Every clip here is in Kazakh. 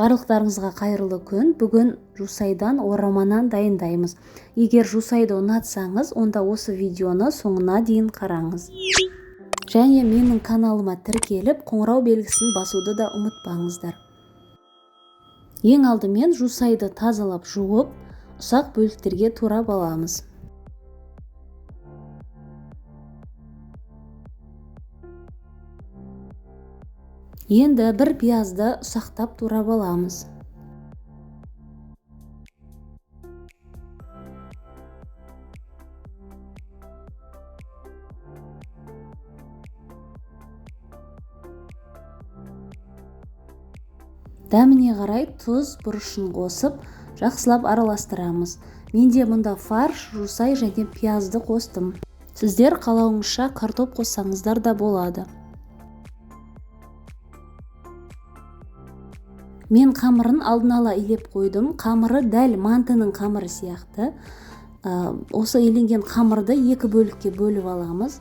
Барлықтарыңызға қайырлы күн. Бүгін жусайдан ораманан дайындаймыз. Егер жусайды ұнатсаңыз, онда осы видеоны соңына дейін қараңыз. Және менің каналыма тіркеліп, қоңырау белгісін басуды да ұмытпаңыздар. Ең алдымен жусайды тазалап жуып, ұсақ бөліктерге турап аламыз. Енді бір пиязды ұсақтап турап аламыз. Дәміне қарай тұз, бұрышын қосып, жақсылап араластырамыз. Менде мұнда фарш, жусай және пиязды қостым. Сіздер қалауыңызша картоп қоссаңыздар да болады. Мен қамырын алдын ала илеп қойдым. Қамыры дәл мантының қамыры сияқты. Осы иленген қамырды екі бөлікке бөліп аламыз.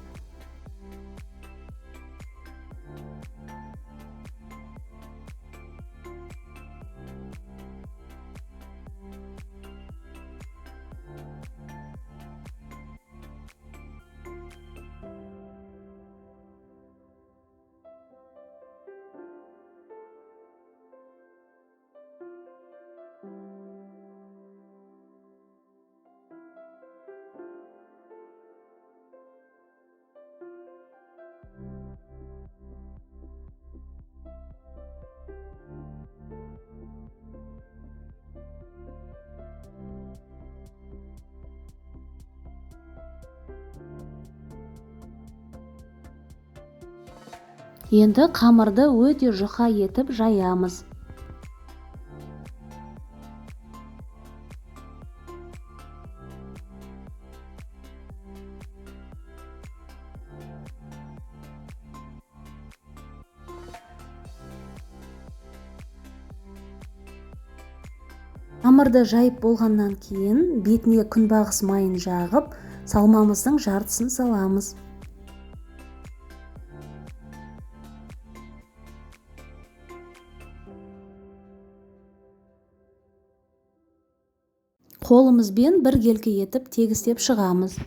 Енді қамырды өте жұқа етіп жаямыз. Қамырды жайып болғаннан кейін бетіне күнбағыс майын жағып, салмамыздың жартысын саламыз. Қолымызбен біркелкі етіп тегістеп шығамыз.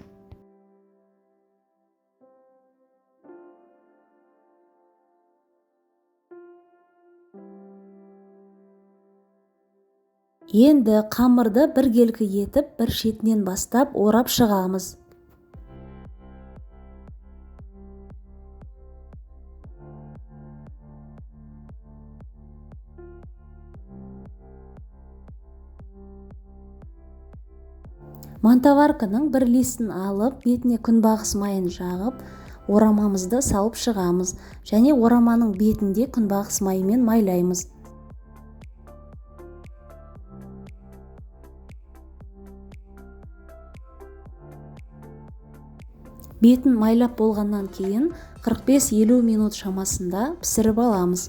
Енді қамырды біркелкі етіп, бір шетінен бастап орап шығамыз. Мантаварканың бір листін алып, бетіне күнбағыс майын жағып, орамамызды салып шығамыз. Және ораманың бетінде күнбағыс майымен майлаймыз. Бетін майлап болғаннан кейін 45-50 минут шамасында пісіріп аламыз.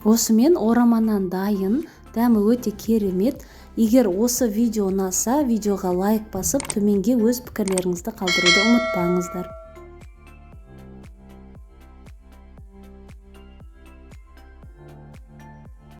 Осымен ораманан дайын, дәмі өте керемет. Егер осы видео ұнаса, видеоға лайк басып, төменге өз пікірлеріңізді қалдыруды ұмытпаңыздар.